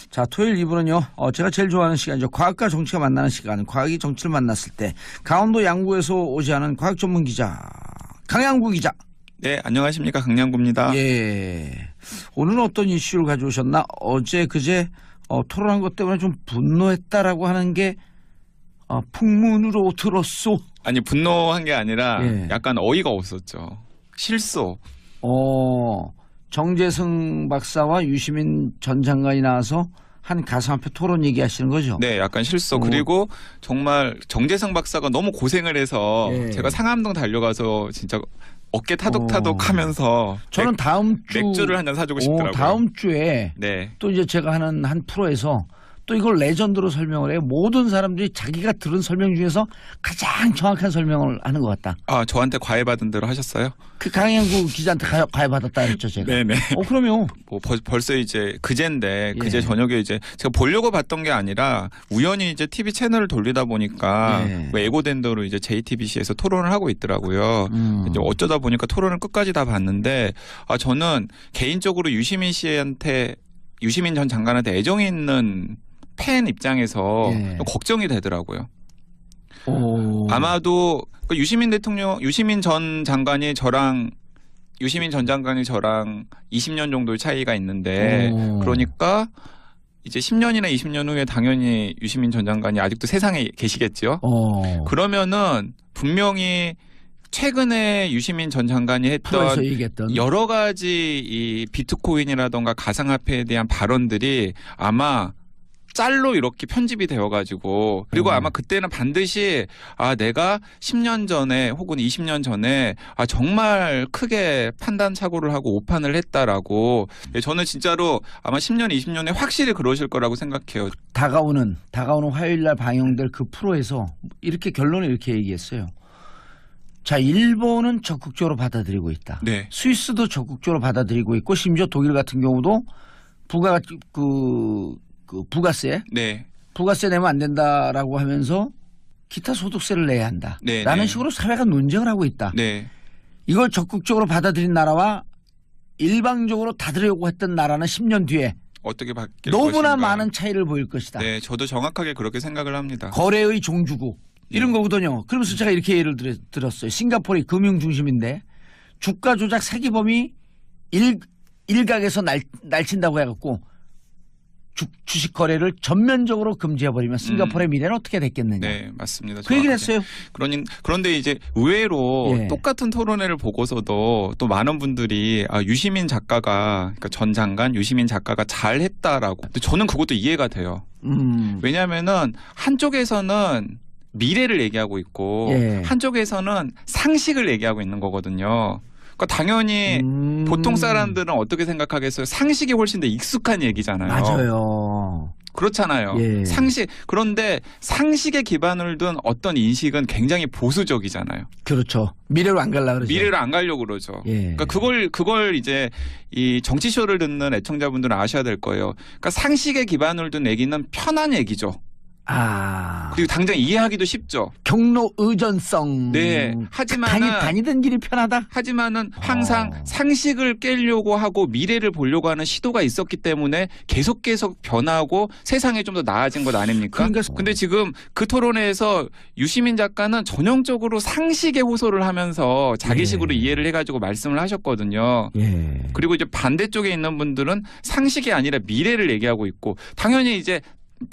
자, 토요일 2부는요. 제가 제일 좋아하는 시간이죠. 과학과 정치가 만나는 시간. 과학이 정치를 만났을 때 강원도 양구에서 오지 않은 과학 전문 기자 강양구 기자. 네, 안녕하십니까. 강양구입니다. 예. 오늘은 어떤 이슈를 가져오셨나? 어제 그제 토론한 것 때문에 좀 분노했다라고 하는 게 풍문으로 들었소. 아니, 분노한 게 아니라 예. 약간 어이가 없었죠. 실소. 정재승 박사와 유시민 전 장관이 나와서 한 가상화폐 토론 얘기하시는 거죠? 네, 약간 실소. 그리고 정말 정재승 박사가 너무 고생을 해서 예. 제가 상암동 달려가서 진짜 어깨 타독타독 하면서 저는 다음 주 맥주를 한 잔 사주고 싶더라고요. 다음 주에 네. 또 이제 제가 하는 한 프로에서 또 이걸 레전드로 설명을 해요. 모든 사람들이 자기가 들은 설명 중에서 가장 정확한 설명을 하는 것 같다. 아, 저한테 과외받은 대로 하셨어요? 그 강양구 기자한테 과외받았다 했죠, 제가. 네네. 그럼요. 뭐 벌써 이제 그제인데 그제 예. 저녁에 이제 제가 보려고 봤던 게 아니라 우연히 이제 TV 채널을 돌리다 보니까 예. 뭐 예고된 대로 이제 JTBC에서 토론을 하고 있더라고요. 이제 어쩌다 보니까 토론을 끝까지 다 봤는데 저는 개인적으로 유시민 전 장관한테 애정이 있는 팬 입장에서 예. 좀 걱정이 되더라고요. 아마도 유시민 전 장관이 저랑 20년 정도의 차이가 있는데 그러니까 이제 10년이나 20년 후에 당연히 유시민 전 장관이 아직도 세상에 계시겠죠. 그러면은 분명히 최근에 유시민 전 장관이 했던 얘기했던 여러 가지 이 비트코인이라던가 가상화폐에 대한 발언들이 아마 짤로 이렇게 편집이 되어가지고 그리고 아마 그때는 반드시 내가 10년 전에 혹은 20년 전에 정말 크게 판단착오를 하고 오판을 했다라고 저는 진짜로 아마 10년, 20년에 확실히 그러실 거라고 생각해요. 다가오는 화요일 날 방영될 그 프로에서 결론을 이렇게 얘기했어요. 자, 일본은 적극적으로 받아들이고 있다. 네. 스위스도 적극적으로 받아들이고 있고 심지어 독일 같은 경우도 부가세 네. 부가세 내면 안 된다라고 하면서 기타 소득세를 내야 한다. 네, 라는 네. 식으로 사회가 논쟁을 하고 있다. 네. 이걸 적극적으로 받아들인 나라와 일방적으로 닫으려고 했던 나라는 10년 뒤에 어떻게 바뀔 너무나 것인가. 많은 차이를 보일 것이다. 네, 저도 정확하게 그렇게 생각을 합니다. 거래의 종주국 이런 거거든요. 그러면서 제가 이렇게 예를 들었어요. 싱가포르이 금융 중심인데 주가 조작 사기범이 일각에서 날친다고 해갖고 주식 거래를 전면적으로 금지해버리면 싱가포르의 미래는 어떻게 됐겠느냐. 네, 맞습니다. 그 얘기를 했어요. 그런데 이제 의외로 예. 똑같은 토론회를 보고서도 또 많은 분들이 유시민 작가가 그러니까 전 장관 유시민 작가가 잘했다라고. 근데 저는 그것도 이해가 돼요. 왜냐하면은 한쪽에서는 미래를 얘기하고 있고 예. 한쪽에서는 상식을 얘기하고 있는 거거든요. 그러니까 당연히 보통 사람들은 어떻게 생각하겠어요? 상식이 훨씬 더 익숙한 얘기잖아요. 맞아요. 그렇잖아요. 예. 그런데 상식에 기반을 둔 어떤 인식은 굉장히 보수적이잖아요. 그렇죠. 미래로 안 가려고 그러죠. 미래를 안 가려고 그러죠. 예. 그러니까 그걸 이제 이 정치쇼를 듣는 애청자분들은 아셔야 될 거예요. 그러니까 상식에 기반을 둔 얘기는 편한 얘기죠. 그리고 당장 이해하기도 쉽죠. 경로 의존성. 네. 하지만은 다니던 길이 편하다. 하지만은 항상 상식을 깨려고 하고 미래를 보려고 하는 시도가 있었기 때문에 계속 변하고 세상이 좀 더 나아진 것 아닙니까? 근데 지금 그 토론회에서 유시민 작가는 전형적으로 상식에 호소를 하면서 자기식으로 이해를 해가지고 말씀을 하셨거든요. 예. 그리고 이제 반대쪽에 있는 분들은 상식이 아니라 미래를 얘기하고 있고 당연히 이제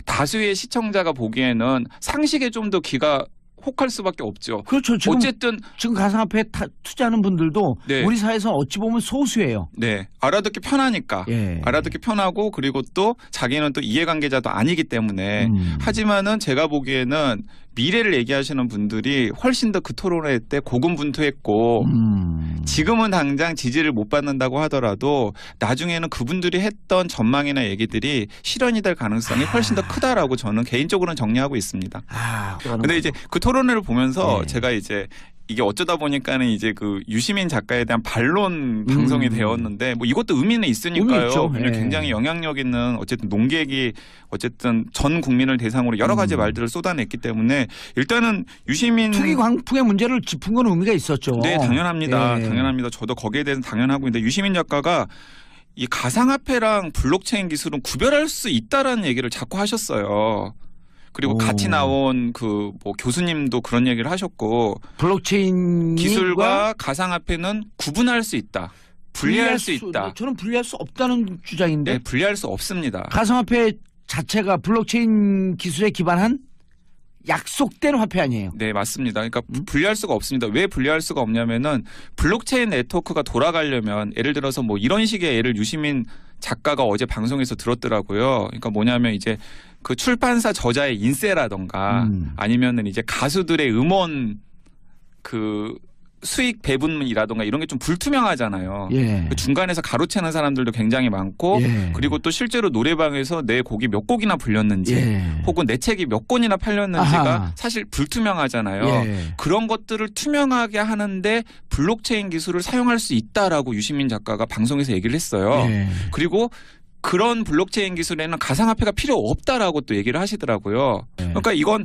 다수의 시청자가 보기에는 상식에 좀 더 귀가 혹할 수밖에 없죠. 그렇죠. 지금 가상화폐에 투자하는 분들도 네. 우리 사회에서 어찌 보면 소수예요. 네, 알아듣기 편하니까. 예. 알아듣기 편하고 그리고 또 자기는 또 이해관계자도 아니기 때문에 하지만은 제가 보기에는 미래를 얘기하시는 분들이 훨씬 더 그 토론회 때 고군분투했고 지금은 당장 지지를 못 받는다고 하더라도 나중에는 그분들이 했던 전망이나 얘기들이 실현이 될 가능성이 훨씬 더 크다라고 저는 개인적으로는 정리하고 있습니다. 근데 이제 그 토론회를 보면서 제가 이제 이게 어쩌다 보니까는 이제 그 유시민 작가에 대한 반론 방송이 되었는데 뭐 이것도 의미는 있으니까요. 굉장히 영향력 있는 어쨌든 논객이 어쨌든 전 국민을 대상으로 여러 가지 말들을 쏟아냈기 때문에 일단은 유시민 투기 광풍의 문제를 짚은 건 의미가 있었죠. 네, 당연합니다. 당연합니다. 저도 거기에 대해서 당연하고 있는데 유시민 작가가 이 가상화폐랑 블록체인 기술은 구별할 수 있다라는 얘기를 자꾸 하셨어요. 그리고 같이 나온 그 뭐 교수님도 그런 얘기를 하셨고 블록체인 기술과 가상화폐는 구분할 수 있다. 분리할 수 있다. 저는 분리할 수 없다는 주장인데. 네, 분리할 수 없습니다. 가상화폐 자체가 블록체인 기술에 기반한 약속된 화폐 아니에요? 네, 맞습니다. 그러니까 분리할 수가 없습니다. 왜 분리할 수가 없냐면은 블록체인 네트워크가 돌아가려면 예를 들어서 뭐 이런 식의 예를 유시민 작가가 어제 방송에서 들었더라고요. 그러니까 뭐냐면 이제 그 출판사 저자의 인세라던가 아니면은 이제 가수들의 음원 그 수익 배분이라던가 이런 게 좀 불투명하잖아요. 예. 그 중간에서 가로채는 사람들도 굉장히 많고 예. 그리고 또 실제로 노래방에서 내 곡이 몇 곡이나 불렸는지 예. 혹은 내 책이 몇 권이나 팔렸는지가 아하. 사실 불투명하잖아요. 예. 그런 것들을 투명하게 하는데 블록체인 기술을 사용할 수 있다라고 유시민 작가가 방송에서 얘기를 했어요. 예. 그리고 그런 블록체인 기술에는 가상화폐가 필요 없다라고 또 얘기를 하시더라고요. 예. 그러니까 이건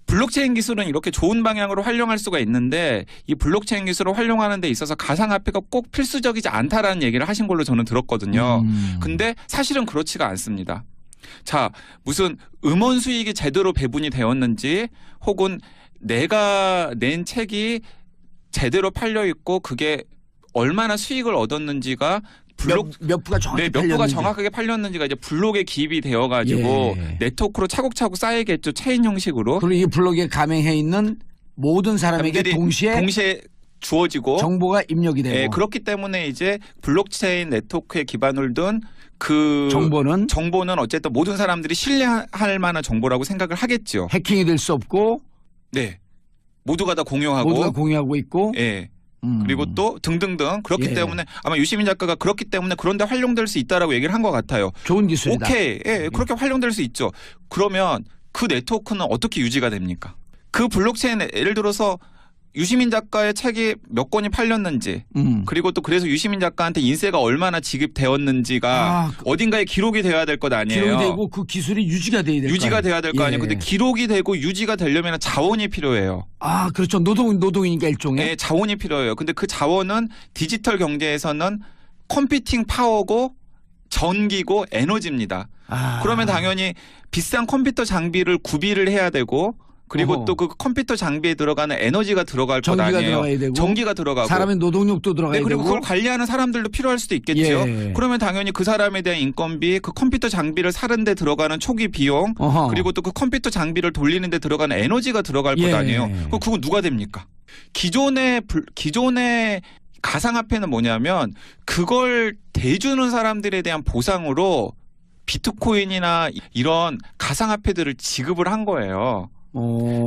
블록체인 기술은 이렇게 좋은 방향으로 활용할 수가 있는데 이 블록체인 기술을 활용하는 데 있어서 가상화폐가 꼭 필수적이지 않다라는 얘기를 하신 걸로 저는 들었거든요. 근데 사실은 그렇지가 않습니다. 자, 무슨 음원 수익이 제대로 배분이 되었는지 혹은 내가 낸 책이 제대로 팔려 있고 그게 얼마나 수익을 얻었는지가 몇 부가 정확히 네, 몇 부가 정확하게 팔렸는지가 이제 블록에 기입이 되어가지고 예. 네트워크로 차곡차곡 쌓이겠죠. 체인 형식으로. 그리고 이 블록에 가맹해 있는 모든 사람에게 동시에 주어지고 정보가 입력이 되고. 네, 그렇기 때문에 이제 블록체인 네트워크에 기반을 둔 그 정보는 어쨌든 모든 사람들이 신뢰할 만한 정보라고 생각을 하겠죠. 해킹이 될 수 없고. 네, 모두가 다 공유하고 있고. 예. 그리고 또 등등등 그렇기 예. 때문에 아마 유시민 작가가 그렇기 때문에 그런데 활용될 수 있다라고 얘기를 한 것 같아요. 좋은 기술이다. 오케이, 예, 그렇게 활용될 수 있죠. 그러면 그 네트워크는 어떻게 유지가 됩니까? 그 블록체인 예를 들어서 유시민 작가의 책이 몇 권이 팔렸는지 그리고 또 그래서 유시민 작가한테 인세가 얼마나 지급되었는지가 어딘가에 기록이 되어야 될 것 아니에요. 기록이 되고 그 기술이 유지가 돼야 될 거 아니에요. 근데 기록이 되고 유지가 되려면 자원이 필요해요. 아, 그렇죠. 노동이니까 일종의. 네, 자원이 필요해요. 근데 그 자원은 디지털 경제에서는 컴퓨팅 파워고 전기고 에너지입니다. 그러면 당연히 비싼 컴퓨터 장비를 구비를 해야 되고 그리고 또 그 컴퓨터 장비에 들어가는 에너지가 들어갈 것 아니에요. 들어가야 되고, 전기가 들어가고 사람의 노동력도 들어가야 되고. 그리고 그걸 관리하는 사람들도 필요할 수도 있겠죠. 예. 그러면 당연히 그 사람에 대한 인건비, 그 컴퓨터 장비를 사는 데 들어가는 초기 비용, 그리고 또 그 컴퓨터 장비를 돌리는 데 들어가는 에너지가 들어갈 것 아니에요. 그건 누가 됩니까? 기존의 가상화폐는 뭐냐면 그걸 대주는 사람들에 대한 보상으로 비트코인이나 이런 가상화폐들을 지급을 한 거예요.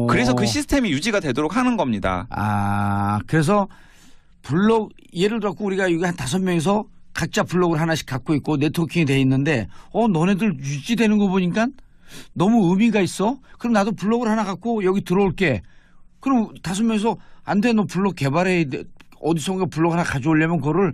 그래서 그 시스템이 유지가 되도록 하는 겁니다. 그래서 예를 들어 우리가 여기 한 5명이서 각자 블록을 하나씩 갖고 있고 네트워킹이 돼 있는데 너네들 유지되는 거 보니까 너무 의미가 있어. 그럼 나도 블록을 하나 갖고 여기 들어올게. 그럼 5명이서 안 돼, 너 블록 개발해. 어디선가 블록 하나 가져오려면 그걸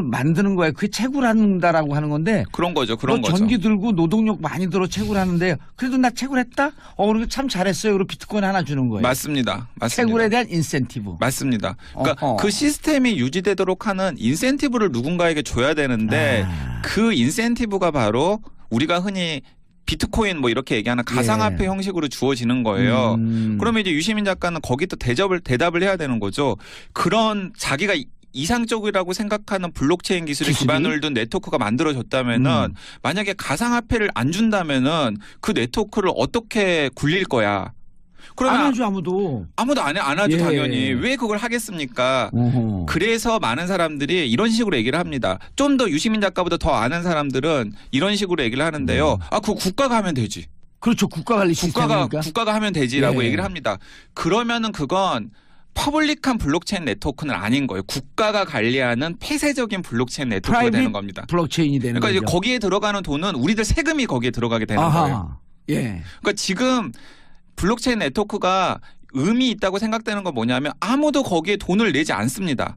만드는 거야. 그게 채굴한다라고 하는 건데. 그런 거죠. 전기 들고 노동력 많이 들어 채굴하는데 그래도 나 채굴했다? 그리고 참 잘했어요. 그리고 비트코인 하나 주는 거예요. 맞습니다. 채굴에 대한 인센티브. 맞습니다. 그러니까 그 시스템이 유지되도록 하는 인센티브를 누군가에게 줘야 되는데 그 인센티브가 바로 우리가 흔히 비트코인 뭐 이렇게 얘기하는 가상화폐 형식으로 주어지는 거예요. 그러면 이제 유시민 작가는 거기다 대답을 해야 되는 거죠. 그런 자기가 이상적이라고 생각하는 블록체인 기술에 기반을 둔 네트워크가 만들어졌다면은 만약에 가상화폐를 안 준다면은 그 네트워크를 어떻게 굴릴 거야? 그러면 안 하죠. 아무도 안 하죠. 당연히. 왜 그걸 하겠습니까? 그래서 많은 사람들이 이런 식으로 얘기를 합니다. 좀 더 유시민 작가보다 더 아는 사람들은 이런 식으로 얘기를 하는데요. 그거 국가가 하면 되지. 그렇죠. 국가관리 시스템이니까. 국가가 하면 되지라고 얘기를 합니다. 그러면은 그건 퍼블릭한 블록체인 네트워크는 아닌 거예요. 국가가 관리하는 폐쇄적인 블록체인 네트워크가 되는 겁니다. 블록체인이 되는 그러니까 거죠. 거기에 들어가는 돈은 우리들 세금이 거기에 들어가게 되는 거예요. 그러니까 지금 블록체인 네트워크가 의미 있다고 생각되는 건 뭐냐면 아무도 거기에 돈을 내지 않습니다.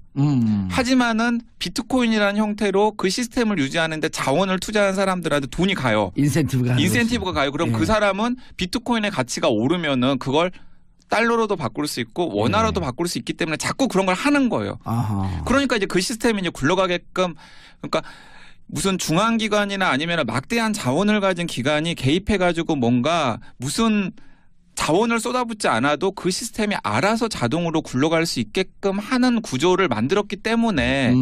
하지만은 비트코인이라는 형태로 그 시스템을 유지하는데 자원을 투자한 사람들한테 돈이 가요. 인센티브가 가요. 그럼 그 사람은 비트코인의 가치가 오르면은 그걸 달러로도 바꿀 수 있고 원화로도 바꿀 수 있기 때문에 자꾸 그런 걸 하는 거예요. 그러니까 이제 그 시스템이 이제 굴러가게끔 그러니까 무슨 중앙기관이나 아니면 막대한 자원을 가진 기관이 개입해가지고 뭔가 무슨 자원을 쏟아붓지 않아도 그 시스템이 알아서 자동으로 굴러갈 수 있게끔 하는 구조를 만들었기 때문에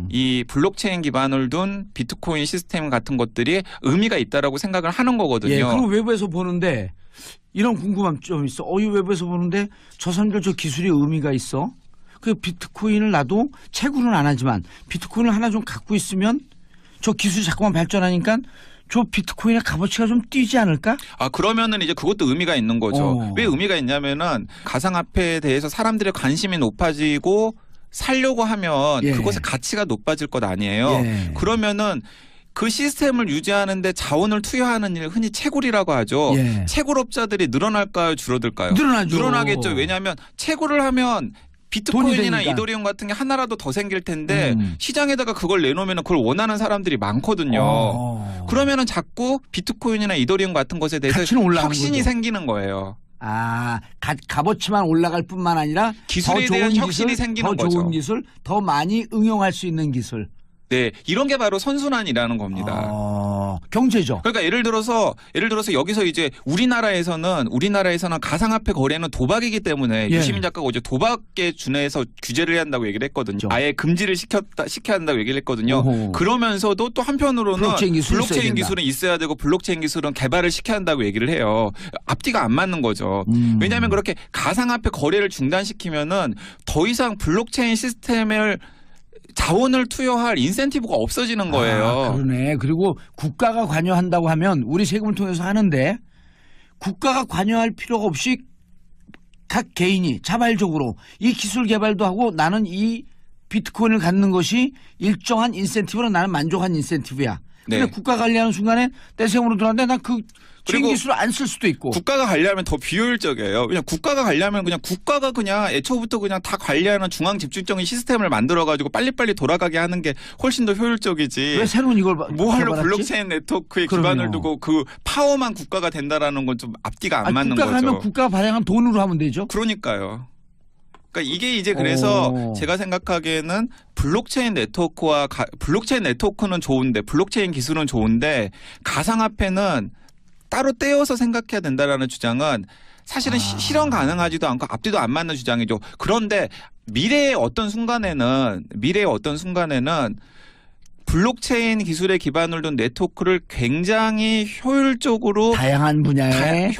이 블록체인 기반을 둔 비트코인 시스템 같은 것들이 의미가 있다라고 생각을 하는 거거든요. 예, 그럼 외부에서 보는데 이런 궁금함 좀 있어. 이 외부에서 보는데 저 사람들 저 기술이 의미가 있어. 그 비트코인을 나도 채굴은 안 하지만 비트코인을 하나 좀 갖고 있으면 저 기술이 자꾸만 발전하니까 저 비트코인의 값어치가 좀 뛰지 않을까? 그러면은 이제 그것도 의미가 있는 거죠. 왜 의미가 있냐면은 가상화폐에 대해서 사람들의 관심이 높아지고 살려고 하면 예. 그것의 가치가 높아질 것 아니에요. 예. 그러면은 그 시스템을 유지하는데 자원을 투여하는 일 흔히 채굴이라고 하죠. 예. 채굴업자들이 늘어날까요? 줄어들까요? 늘어나죠. 늘어나겠죠. 왜냐하면 채굴을 하면 비트코인이나 이더리움 같은 게 하나라도 더 생길 텐데 시장에다가 그걸 내놓으면 그걸 원하는 사람들이 많거든요. 그러면은 자꾸 비트코인이나 이더리움 같은 것에 대해서 혁신이 생기는 거예요. 값어치만 올라갈 뿐만 아니라 기술에 대한 혁신이 생기는 거죠. 더 좋은 기술, 더 많이 응용할 수 있는 기술. 네, 이런 게 바로 선순환이라는 겁니다. 경제죠. 그러니까 예를 들어서 여기서 이제 우리나라에서는 가상화폐 거래는 도박이기 때문에 예. 유시민 작가가 어제 도박에 준해서 규제를 해야 한다고 얘기를 했거든요. 그렇죠. 아예 금지를 시켜야 한다고 얘기를 했거든요. 오호. 그러면서도 또 한편으로는 블록체인 기술은 있어야 되고 블록체인 기술은 개발을 시켜야 한다고 얘기를 해요. 앞뒤가 안 맞는 거죠. 왜냐하면 그렇게 가상화폐 거래를 중단시키면은 더 이상 블록체인 시스템을 자원을 투여할 인센티브가 없어지는 거예요. 그러네. 그리고 국가가 관여한다고 하면 우리 세금을 통해서 하는데 국가가 관여할 필요가 없이 각 개인이 자발적으로 이 기술 개발도 하고 나는 이 비트코인을 갖는 것이 일정한 인센티브로 나는 만족한 인센티브야. 근데 네. 국가 관리하는 순간에 내 세금으로 들어왔는데 난 그 그리고 기술을 안 쓸 수도 있고. 국가가 관리하면 더 비효율적이에요. 그냥 국가가 관리하면 국가가 애초부터 다 관리하는 중앙 집중적인 시스템을 만들어가지고 빨리빨리 돌아가게 하는 게 훨씬 더 효율적이지. 왜 새로운 이걸 뭐하러 블록체인 네트워크에 기반을 두고 그 파워만 국가가 된다라는 건 좀 앞뒤가 안 맞는 국가가 거죠. 하면 국가가 발행한 돈으로 하면 되죠. 그러니까요. 그러니까 이게 이제 그래서 제가 생각하기에는 블록체인 네트워크는 좋은데 블록체인 기술은 좋은데 가상화폐는 따로 떼어서 생각해야 된다라는 주장은 사실은 실현 가능하지도 않고 앞뒤도 안 맞는 주장이죠. 그런데 미래의 어떤 순간에는 블록체인 기술에 기반을 둔 네트워크를 굉장히 효율적으로 다양한 분야에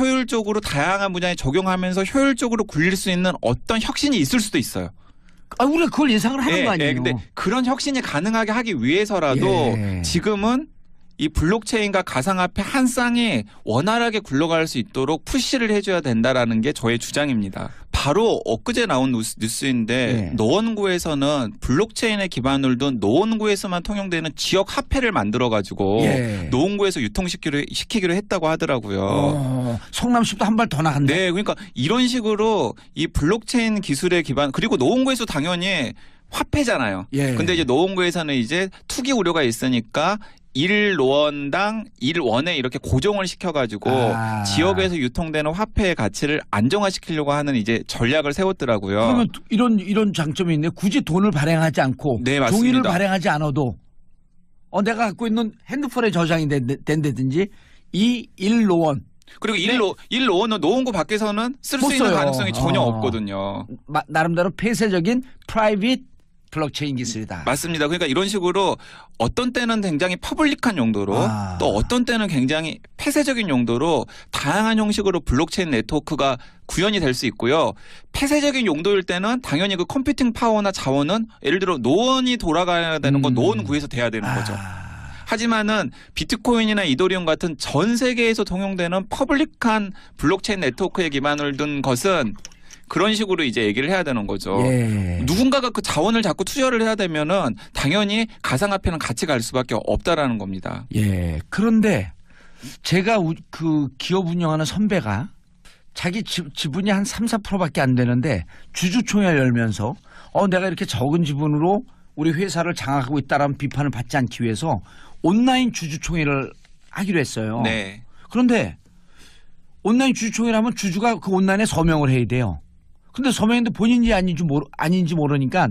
적용하면서 효율적으로 굴릴 수 있는 어떤 혁신이 있을 수도 있어요. 우리가 그걸 예상을 하는 거 아니에요. 근데 그런 혁신이 가능하게 하기 위해서라도 지금은 이 블록체인과 가상화폐 한 쌍이 원활하게 굴러갈 수 있도록 푸시를 해줘야 된다라는 게 저의 주장입니다. 바로 엊그제 나온 뉴스인데 노원구에서는 블록체인에 기반을 둔 노원구에서만 통용되는 지역 화폐를 만들어가지고 노원구에서 유통시키기로 했다고 하더라고요. 성남시도 한 발 더 나간대. 네, 그러니까 이런 식으로 이 블록체인 기술에 기반 그리고 노원구에서 당연히 화폐잖아요. 근데 이제 노원구에서는 이제 투기 우려가 있으니까 1노원당 1원에 이렇게 고정을 시켜가지고 지역에서 유통되는 화폐의 가치를 안정화시키려고 하는 이제 전략을 세웠더라고요. 그러면 이런 장점이 있네. 굳이 돈을 발행하지 않고 종이를 발행하지 않아도 내가 갖고 있는 핸드폰에 저장이 된다든지 이 1노원 그리고 1노원은 노원구 밖에서는 쓸 수 있는 가능성이 전혀 없거든요. 나름대로 폐쇄적인 프라이빗 블록체인 기술이다. 맞습니다. 그러니까 이런 식으로 어떤 때는 굉장히 퍼블릭한 용도로 또 어떤 때는 굉장히 폐쇄적인 용도로 다양한 형식으로 블록체인 네트워크가 구현이 될 수 있고요. 폐쇄적인 용도일 때는 당연히 그 컴퓨팅 파워나 자원은 예를 들어 노원이 돌아가야 되는 건 노원구에서 돼야 되는 거죠. 하지만은 비트코인이나 이더리움 같은 전 세계에서 통용되는 퍼블릭한 블록체인 네트워크에 기반을 둔 것은 그런 식으로 이제 얘기를 해야 되는 거죠. 누군가가 그 자원을 자꾸 투여를 해야 되면은 당연히 가상화폐는 같이 갈 수밖에 없다라는 겁니다. 그런데 제가 그 기업 운영하는 선배가 자기 지분이 한 3-4%밖에 안 되는데 주주총회를 열면서 내가 이렇게 적은 지분으로 우리 회사를 장악하고 있다라는 비판을 받지 않기 위해서 온라인 주주총회를 하기로 했어요. 그런데 온라인 주주총회를 하면 주주가 그 온라인에 서명을 해야 돼요. 근데 서명인데 본인이 아닌지 모르니까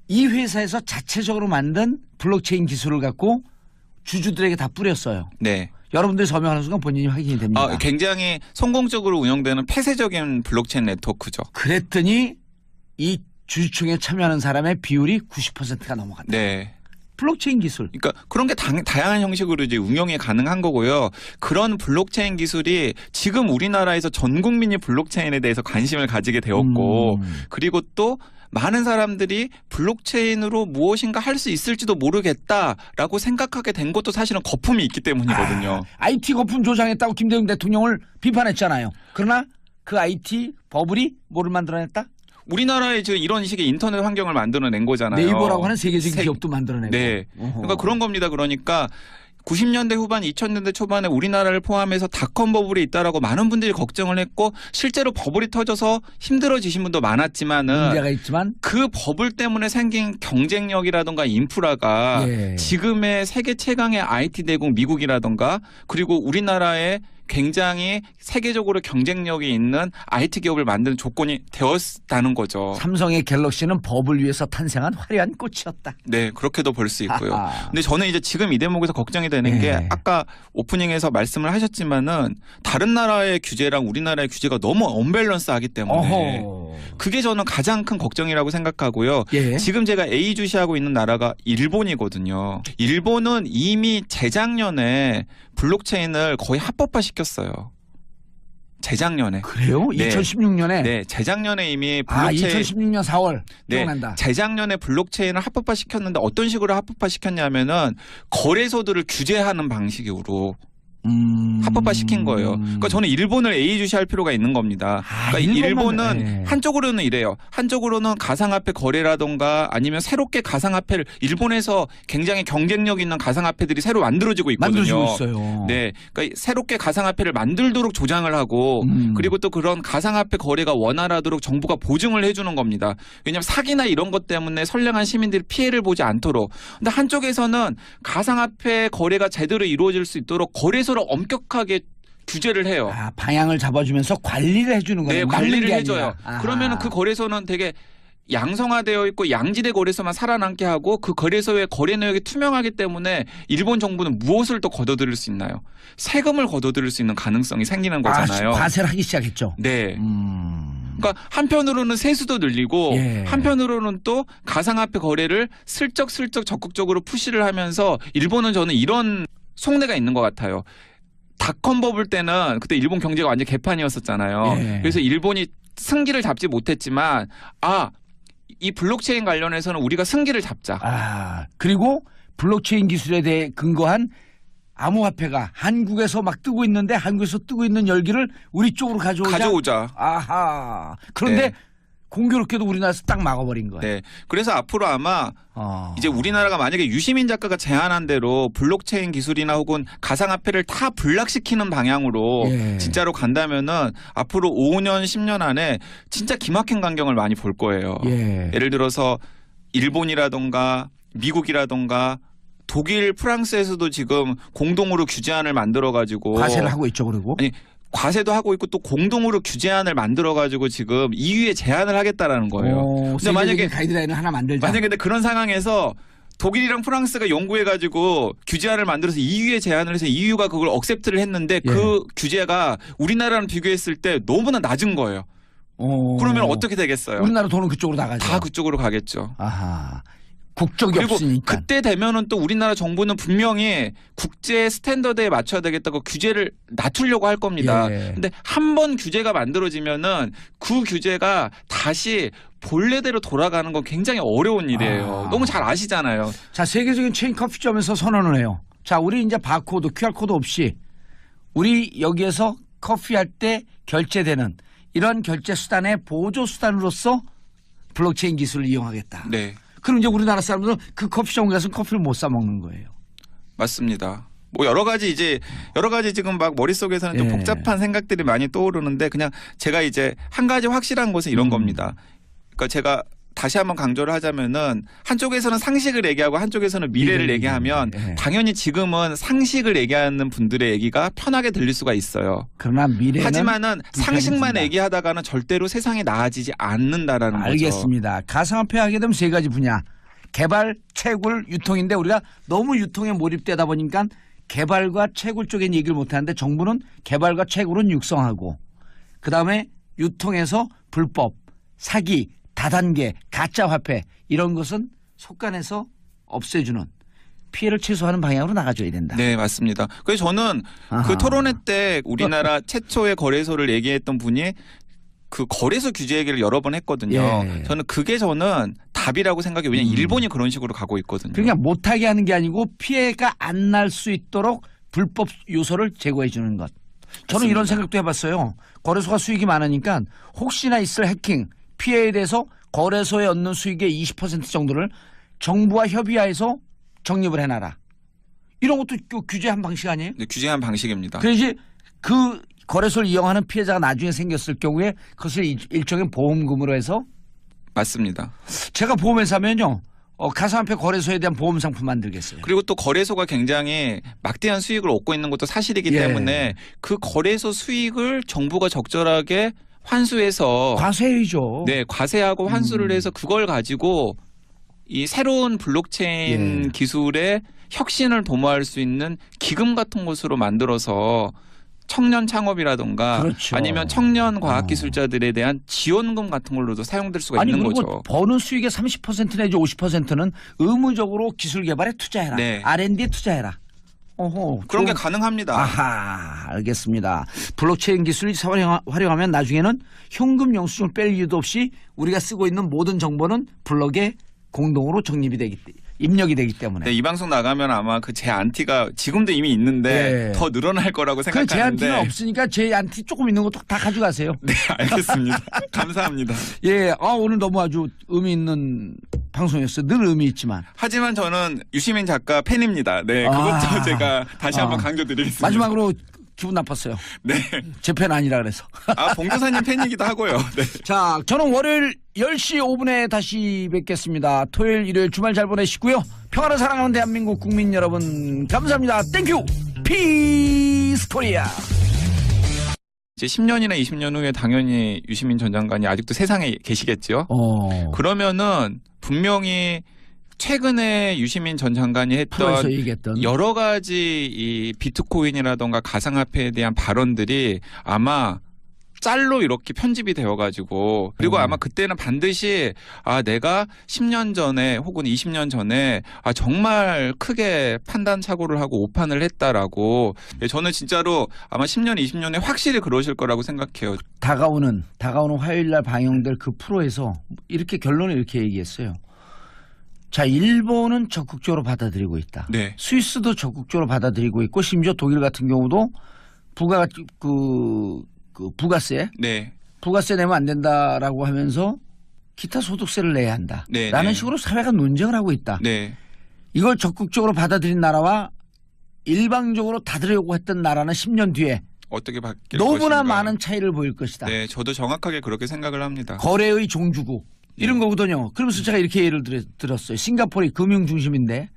이 회사에서 자체적으로 만든 블록체인 기술을 갖고 주주들에게 다 뿌렸어요. 네. 여러분들이 서명하는 순간 본인이 확인이 됩니다. 굉장히 성공적으로 운영되는 폐쇄적인 블록체인 네트워크죠. 그랬더니 이 주주총회에 참여하는 사람의 비율이 90%가 넘어간다. 네. 블록체인 기술. 그러니까 그런 게 다양한 형식으로 이제 운영이 가능한 거고요. 그런 블록체인 기술이 지금 우리나라에서 전 국민이 블록체인에 대해서 관심을 가지게 되었고 그리고 또 많은 사람들이 블록체인으로 무엇인가 할 수 있을지도 모르겠다라고 생각하게 된 것도 사실은 거품이 있기 때문이거든요. IT 거품 조장했다고 김대중 대통령을 비판했잖아요. 그러나 그 IT 버블이 뭐를 만들어냈다? 우리나라에 지금 이런 식의 인터넷 환경을 만들어낸 거잖아요. 네이버라고 하는 세계적인 기업도 만들어내고. 네. 그러니까 그런 겁니다. 그러니까 90년대 후반, 2000년대 초반에 우리나라를 포함해서 닷컴 버블이 있다라고 많은 분들이 걱정을 했고 실제로 버블이 터져서 힘들어지신 분도 많았지만은 문제가 있지만 그 버블 때문에 생긴 경쟁력이라든가 인프라가 지금의 세계 최강의 IT 대국 미국이라든가 그리고 우리나라의 굉장히 세계적으로 경쟁력이 있는 IT 기업을 만드는 조건이 되었다는 거죠. 삼성의 갤럭시는 버블 위에서 탄생한 화려한 꽃이었다. 네, 그렇게도 볼 수 있고요. 근데 저는 이제 지금 이 대목에서 걱정이 되는 게 아까 오프닝에서 말씀을 하셨지만은 다른 나라의 규제랑 우리나라의 규제가 너무 언밸런스하기 때문에 그게 저는 가장 큰 걱정이라고 생각하고요. 지금 제가 A주시하고 있는 나라가 일본이거든요. 일본은 이미 재작년에 블록체인을 거의 합법화시켰어요. 재작년에. 그래요? 네. 2016년에? 네. 재작년에 이미 블록체인. 2016년 4월. 네. 기억난다. 재작년에 블록체인을 합법화시켰는데 어떤 식으로 합법화시켰냐면은 거래소들을 규제하는 방식으로 합법화시킨 거예요. 그러니까 저는 일본을 예의주시할 필요가 있는 겁니다. 그러니까 일본은 한쪽으로는 이래요. 한쪽으로는 가상화폐 거래라던가 아니면 새롭게 가상화폐를 일본에서 굉장히 경쟁력 있는 가상화폐들이 새로 만들어지고 있거든요. 만들어지고 있어요. 네, 그러니까 새롭게 가상화폐를 만들도록 조장을 하고 그리고 또 그런 가상화폐 거래가 원활하도록 정부가 보증을 해주는 겁니다. 왜냐하면 사기나 이런 것 때문에 선량한 시민들이 피해를 보지 않도록. 근데 한쪽에서는 가상화폐 거래가 제대로 이루어질 수 있도록 거래소를 엄격하게 규제를 해요. 방향을 잡아주면서 관리를 해주는 거예요. 네, 관리를 해줘요. 그러면 그 거래소는 되게 양성화되어 있고 양질의 거래소만 살아남게 하고 그 거래소의 거래 내역이 투명하기 때문에 일본 정부는 무엇을 또 거둬들일 수 있나요? 세금을 거둬들일 수 있는 가능성이 생기는 거잖아요. 과세를 하기 시작했죠. 네. 그러니까 한편으로는 세수도 늘리고 한편으로는 또 가상화폐 거래를 슬쩍슬쩍 적극적으로 푸시를 하면서 일본은 저는 이런 속내가 있는 것 같아요. 닷컴 버블 때는 그때 일본 경제가 완전 개판이었었잖아요. 그래서 일본이 승기를 잡지 못했지만 이 블록체인 관련해서는 우리가 승기를 잡자. 그리고 블록체인 기술에 대해 근거한 암호화폐가 한국에서 막 뜨고 있는데 한국에서 뜨고 있는 열기를 우리 쪽으로 가져오자. 그런데 공교롭게도 우리나라에서 딱 막아버린 거예요. 네. 그래서 앞으로 아마 이제 우리나라가 만약에 유시민 작가가 제안한 대로 블록체인 기술이나 혹은 가상화폐를 다 불락시키는 방향으로 진짜로 간다면은 앞으로 5년, 10년 안에 진짜 기막힌 광경을 많이 볼 거예요. 예를 들어서 일본이라던가 미국이라던가 독일, 프랑스에서도 지금 공동으로 규제안을 만들어가지고 과세를 하고 있죠, 그리고. 아니 과세도 하고 있고 또 공동으로 규제안을 만들어가지고 지금 EU에 제안을 하겠다라는 거예요. 근데 만약에 가이드라인을 하나 만들자. 만약에 근데 그런 상황에서 독일이랑 프랑스가 연구해가지고 규제안을 만들어서 EU에 제안을 해서 EU가 그걸 억셉트를 했는데 그 규제가 우리나라랑 비교했을 때 너무나 낮은 거예요. 그러면 어떻게 되겠어요? 우리나라 돈은 그쪽으로 나가죠. 다 그쪽으로 가겠죠. 국적이 그리고 없으니까. 그때 되면은 또 우리나라 정부는 분명히 국제 스탠더드에 맞춰야 되겠다고 규제를 낮추려고 할 겁니다. 근데 한 번 규제가 만들어지면은 그 규제가 다시 본래대로 돌아가는 건 굉장히 어려운 일이에요. 너무 잘 아시잖아요. 자, 세계적인 체인 커피점에서 선언을 해요. 자, 우리 이제 바코드, QR코드 없이 우리 여기에서 커피할 때 결제되는 이런 결제 수단의 보조 수단으로서 블록체인 기술을 이용하겠다. 네. 그럼 이제 우리나라 사람들은 그 커피숍에 가서 커피를 못 사 먹는 거예요. 맞습니다. 뭐 여러 가지 지금 막 머릿속에서는 좀 복잡한 생각들이 많이 떠오르는데 그냥 제가 이제 한 가지 확실한 것은 이런 겁니다. 그러니까 제가 다시 한번 강조를 하자면은 한쪽에서는 상식을 얘기하고 한쪽에서는 미래를 얘기하면 당연히 지금은 상식을 얘기하는 분들의 얘기가 편하게 들릴 수가 있어요. 그러나 미래는 하지만은 상식만 얘기하다가는 절대로 세상이 나아지지 않는다라는 거죠. 알겠습니다. 가상화폐 하게 되면 세 가지 분야. 개발, 채굴, 유통인데 우리가 너무 유통에 몰입되다 보니까 개발과 채굴 쪽엔 얘기를 못하는데 정부는 개발과 채굴은 육성하고 그다음에 유통에서 불법, 사기, 다단계, 가짜 화폐 이런 것은 속간에서 없애주는 피해를 최소화하는 방향으로 나가줘야 된다. 네, 맞습니다. 그래서 저는 아하. 그 토론회 때 우리나라 최초의 거래소를 얘기했던 분이 그 거래소 규제 얘기를 여러 번 했거든요. 예. 저는 그게 답이라고 생각해요. 왜냐하면 일본이 그런 식으로 가고 있거든요. 그러니까 못하게 하는 게 아니고 피해가 안 날 수 있도록 불법 요소를 제거해 주는 것. 저는 맞습니다. 이런 생각도 해봤어요. 거래소가 수익이 많으니까 혹시나 있을 해킹 피해에 대해서 거래소에 얻는 수익의 20% 정도를 정부와 협의하에서 적립을 해놔라. 이런 것도 규제한 방식 아니에요? 네, 규제한 방식입니다. 그래야지 그 거래소를 이용하는 피해자가 나중에 생겼을 경우에 그것을 일종의 보험금으로 해서 맞습니다. 제가 보험회사면요. 가상화폐 거래소에 대한 보험 상품 만들겠어요. 그리고 또 거래소가 굉장히 막대한 수익을 얻고 있는 것도 사실이기 예. 때문에 그 거래소 수익을 정부가 적절하게 환수해서 과세해야죠. 네, 과세하고 환수를 해서 그걸 가지고 이 새로운 블록체인 예. 기술의 혁신을 도모할 수 있는 기금 같은 것으로 만들어서 청년 창업이라든가 그렇죠. 아니면 청년 과학기술자들에 대한 지원금 같은 걸로도 사용될 수가 아니 있는 그리고 거죠. 버는 수익의 30% 내지 50%는 의무적으로 기술 개발에 투자해라. 네. R&D에 투자해라. 어허, 그런 게 좋은- 가능합니다. 아하, 알겠습니다. 블록체인 기술이 활용하면 나중에는 현금 영수증을 뺄 이유도 없이 우리가 쓰고 있는 모든 정보는 블록에 공동으로 입력이 되기 때문에. 네, 이 방송 나가면 아마 그 제 안티가 지금도 이미 있는데 네. 더 늘어날 거라고 그 생각하는데. 제 안티는 없으니까 제 안티 조금 있는 것도 다 가져가세요. 네, 알겠습니다. 감사합니다. 예, 오늘 너무 아주 의미 있는 방송이었어요. 늘 의미 있지만. 하지만 저는 유시민 작가 팬입니다. 네, 그것도 아. 제가 다시 한번 아. 강조드리겠습니다. 마지막으로 기분 나빴어요. 네. 제 팬 아니라 그래서. 아, 봉교사님 팬이기도 하고요. 네. 자, 저는 월요일 10시 5분에 다시 뵙겠습니다. 토요일, 일요일 주말 잘 보내시고요. 평화를 사랑하는 대한민국 국민 여러분 감사합니다. 땡큐. 피스 코리아. 이제 10년이나 20년 후에 당연히 유시민 전 장관이 아직도 세상에 계시겠죠. 그러면은 분명히 최근에 유시민 전 장관이 프로에서 했던 얘기했던 여러 가지 이 비트코인이라던가 가상화폐에 대한 발언들이 아마 짤로 이렇게 편집이 되어가지고 그리고 아마 그때는 반드시 내가 10년 전에 혹은 20년 전에 정말 크게 판단 착오를 하고 오판을 했다라고 저는 진짜로 아마 10년, 20년에 확실히 그러실 거라고 생각해요. 다가오는 화요일 날 방영될 그 프로에서 이렇게 결론을 이렇게 얘기했어요. 자, 일본은 적극적으로 받아들이고 있다. 네. 스위스도 적극적으로 받아들이고 있고 심지어 독일 같은 경우도 부가세 네. 부가세 내면 안 된다라고 하면서 기타 소득세를 내야 한다. 네, 라는 네. 식으로 사회가 논쟁을 하고 있다. 네. 이걸 적극적으로 받아들인 나라와 일방적으로 닫으려고 했던 나라는 10년 뒤에 어떻게 바뀔 너무나 것인가. 많은 차이를 보일 것이다. 네, 저도 정확하게 그렇게 생각을 합니다. 거래의 종주국 이런 네. 거거든요. 그러면서 제가 이렇게 예를 들었어요. 싱가포르이 금융 중심인데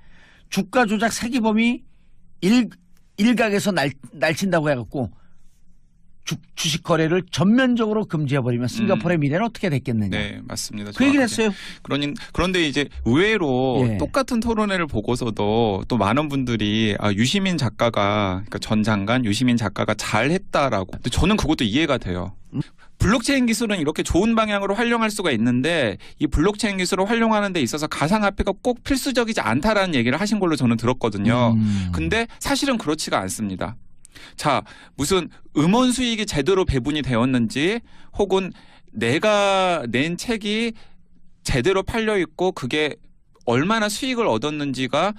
주가 조작 사기범이 일각에서 날친다고 해갖고 주식 거래를 전면적으로 금지해버리면 싱가포르의 미래는 어떻게 됐겠느냐. 네, 맞습니다. 그 얘기를 정확하게. 했어요. 그런데 이제 의외로 예. 똑같은 토론회를 보고서도 또 많은 분들이 유시민 작가가 그러니까 전 장관 유시민 작가가 잘했다라고. 근데 저는 그것도 이해가 돼요. 블록체인 기술은 이렇게 좋은 방향으로 활용할 수가 있는데 이 블록체인 기술을 활용하는 데 있어서 가상화폐가 꼭 필수적이지 않다라는 얘기를 하신 걸로 저는 들었거든요. 근데 사실은 그렇지가 않습니다. 자, 무슨 음원 수익이 제대로 배분이 되었는지 혹은 내가 낸 책이 제대로 팔려 있고 그게 얼마나 수익을 얻었는지가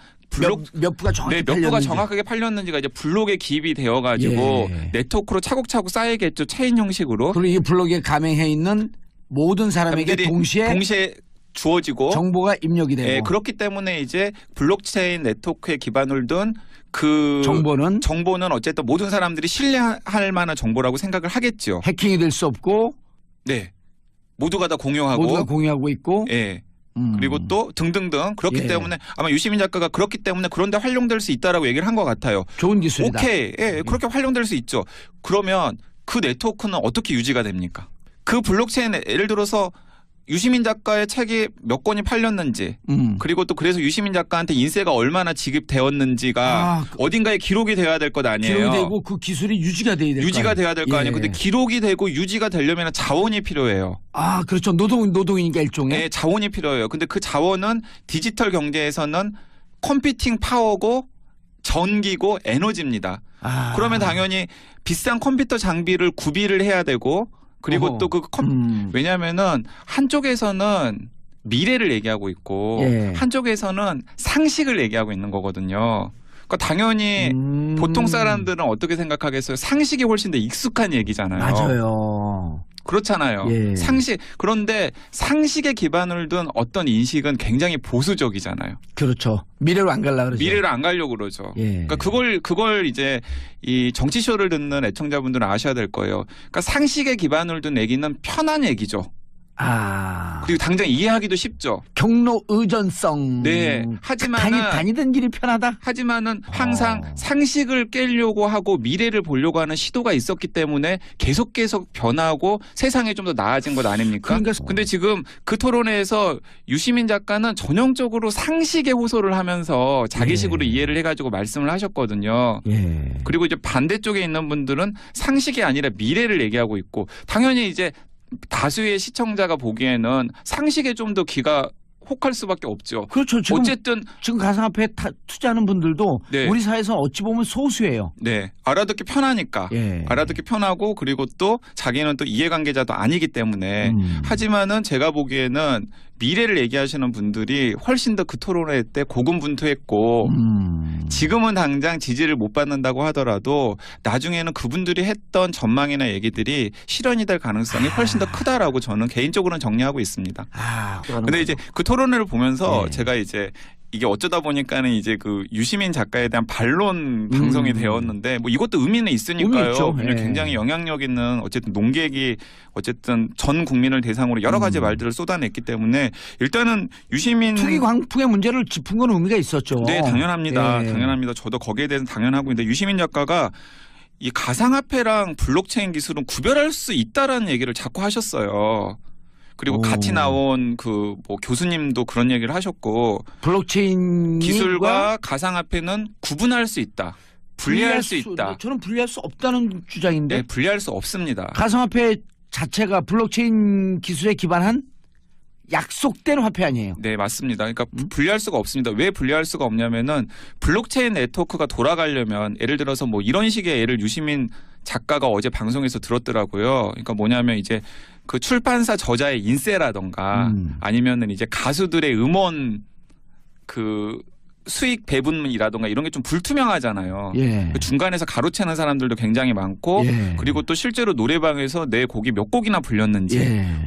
몇 부가 정확히 몇 부가 팔렸는지. 정확하게 팔렸는지가 이제 블록에 기입이 되어가지고 예. 네트워크로 차곡차곡 쌓이겠죠. 체인 형식으로. 그리고 이 블록에 가맹해 있는 모든 사람에게 사람들이 동시에 주어지고 정보가 입력이 되고 예, 그렇기 때문에 이제 블록체인 네트워크에 기반을 둔 그 정보는 어쨌든 모든 사람들이 신뢰할 만한 정보라고 생각을 하겠죠. 해킹이 될 수 없고 네. 모두가 다 공유하고 모두가 공유하고 있고 예. 그리고 또 등등등 그렇기 예. 때문에 아마 유시민 작가가 그렇기 때문에 그런데 활용될 수 있다라고 얘기를 한 것 같아요. 좋은 기술이다. 오케이. 예, 그렇게 활용될 수 있죠. 그러면 그 네트워크는 어떻게 유지가 됩니까? 그 블록체인 예를 들어서 유시민 작가의 책이 몇 권이 팔렸는지 그리고 또 그래서 유시민 작가한테 인세가 얼마나 지급되었는지가 어딘가에 기록이 돼야 될 것 아니에요. 기록이 되고 그 기술이 유지가 돼야 될 거 아니에요. 유지가 돼야 될 거 아니에요. 근데 기록이 되고 유지가 되려면 자원이 필요해요. 아, 그렇죠. 노동이니까 일종의. 네, 자원이 필요해요. 근데 그 자원은 디지털 경제에서는 컴퓨팅 파워고 전기고 에너지입니다. 그러면 당연히 비싼 컴퓨터 장비를 구비를 해야 되고 그리고 또 왜냐하면은 한쪽에서는 미래를 얘기하고 있고 한쪽에서는 상식을 얘기하고 있는 거거든요. 그러니까 당연히 보통 사람들은 어떻게 생각하겠어요? 상식이 훨씬 더 익숙한 얘기잖아요. 맞아요. 그렇잖아요. 상식. 그런데 상식에 기반을 둔 어떤 인식은 굉장히 보수적이잖아요. 그렇죠. 미래로 안 가려고 그러죠. 미래를 안 가려고 그러죠. 그러니까 그걸 이제 이 정치쇼를 듣는 애청자분들은 아셔야 될 거예요. 그러니까 상식에 기반을 둔 얘기는 편한 얘기죠. 그리고 당장 이해하기도 쉽죠. 경로 의존성. 네. 하지만은 다니던 길이 편하다. 하지만은 항상 상식을 깨려고 하고 미래를 보려고 하는 시도가 있었기 때문에 계속 변하고 세상이 좀 더 나아진 것 아닙니까? 근데 지금 그 토론회에서 유시민 작가는 전형적으로 상식에 호소를 하면서 자기식으로 이해를 해가지고 말씀을 하셨거든요. 그리고 이제 반대쪽에 있는 분들은 상식이 아니라 미래를 얘기하고 있고 당연히 이제 다수의 시청자가 보기에는 상식에 좀 더 귀가 혹할 수밖에 없죠. 그렇죠. 지금 가상화폐에 투자하는 분들도 우리 사회에서 어찌 보면 소수예요. 네, 알아듣기 편하니까. 알아듣기 편하고 그리고 또 자기는 또 이해관계자도 아니기 때문에 하지만은 제가 보기에는 미래를 얘기하시는 분들이 훨씬 더 그 토론회 때 고군분투했고 지금은 당장 지지를 못 받는다고 하더라도 나중에는 그분들이 했던 전망이나 얘기들이 실현이 될 가능성이 훨씬 더 크다라고 저는 개인적으로는 정리하고 있습니다. 근데 이제 그 토론회를 보면서 제가 이제 이게 어쩌다 보니까는 이제 그 유시민 작가에 대한 반론 방송이 되었는데 뭐 이것도 의미는 있으니까요. 굉장히 영향력 있는 어쨌든 논객이 어쨌든 전 국민을 대상으로 여러 가지 말들을 쏟아냈기 때문에 일단은 유시민 투기 광풍의 문제를 짚은 건 의미가 있었죠. 네, 당연합니다. 당연합니다. 저도 거기에 대해서 당연하고 있는데 유시민 작가가 이 가상화폐랑 블록체인 기술은 구별할 수 있다라는 얘기를 자꾸 하셨어요. 그리고 같이 나온 그 뭐 교수님도 그런 얘기를 하셨고 블록체인 기술과 가상화폐는 구분할 수 있다. 분리할 수 있다. 저는 분리할 수 없다는 주장인데. 네, 분리할 수 없습니다. 가상화폐 자체가 블록체인 기술에 기반한 약속된 화폐 아니에요? 네, 맞습니다. 그러니까 분리할 수가 없습니다. 왜 분리할 수가 없냐면은 블록체인 네트워크가 돌아가려면 예를 들어서 뭐 이런 식의 예를 유시민 작가가 어제 방송에서 들었더라고요. 그러니까 뭐냐면 이제 그 출판사 저자의 인세라던가 아니면은 이제 가수들의 음원 그 수익 배분이라던가 이런 게 좀 불투명하잖아요. 그 중간에서 가로채는 사람들도 굉장히 많고 그리고 또 실제로 노래방에서 내 곡이 몇 곡이나 불렸는지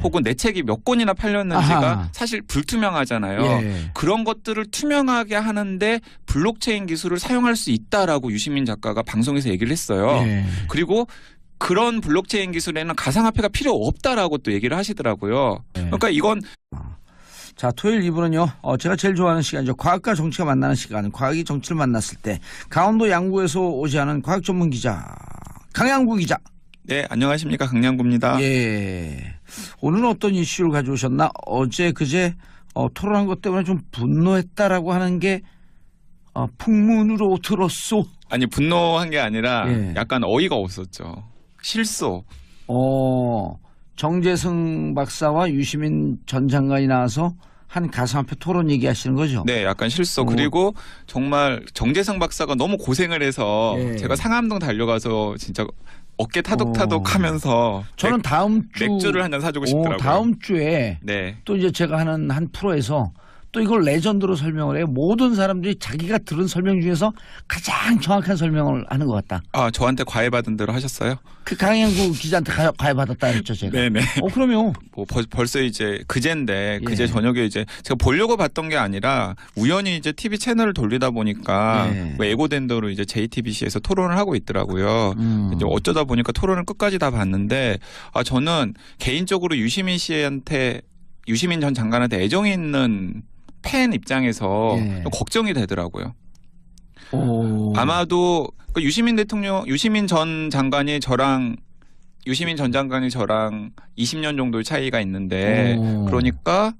혹은 내 책이 몇 권이나 팔렸는지가 사실 불투명하잖아요. 그런 것들을 투명하게 하는데 블록체인 기술을 사용할 수 있다라고 유시민 작가가 방송에서 얘기를 했어요. 그리고 그런 블록체인 기술에는 가상화폐가 필요 없다라고 또 얘기를 하시더라고요. 그러니까 이건 자, 토요일 2부는요. 제가 제일 좋아하는 시간이죠. 과학과 정치가 만나는 시간. 과학이 정치를 만났을 때 강원도 양구에서 오지 않은 과학 전문 기자 강양구 기자. 네, 안녕하십니까. 강양구입니다. 오늘은 어떤 이슈를 가져오셨나? 어제 그제 토론한 것 때문에 좀 분노했다라고 하는 게 풍문으로 들었소. 아니, 분노한 게 아니라 약간 어이가 없었죠. 실소. 정재승 박사와 유시민 전 장관이 나와서 한 가상화폐 토론 얘기하시는 거죠? 네, 약간 실소. 그리고 정말 정재승 박사가 너무 고생을 해서 제가 상암동 달려가서 진짜 어깨 타덕타덕 하면서 저는 다음 주 맥주를 한 잔 사주고 싶더라고요. 다음 주에 또 이제 제가 하는 한 프로에서 또 이걸 레전드로 설명을 해요. 모든 사람들이 자기가 들은 설명 중에서 가장 정확한 설명을 하는 것 같다. 저한테 과외받은 대로 하셨어요? 그 강양구 기자한테 과외받았다 그랬죠, 제가. 네네. 그럼요. 벌써 이제 그제인데 그제 저녁에 이제 제가 보려고 봤던 게 아니라 우연히 이제 TV 채널을 돌리다 보니까 뭐 예고된 대로 이제 JTBC에서 토론을 하고 있더라고요. 이제 어쩌다 보니까 토론을 끝까지 다 봤는데 저는 개인적으로 유시민 전 장관한테 애정이 있는 팬 입장에서 걱정이 되더라고요. 아마도 유시민 전 장관이 저랑 유시민 전 장관이 저랑 20년 정도의 차이가 있는데 오. 그러니까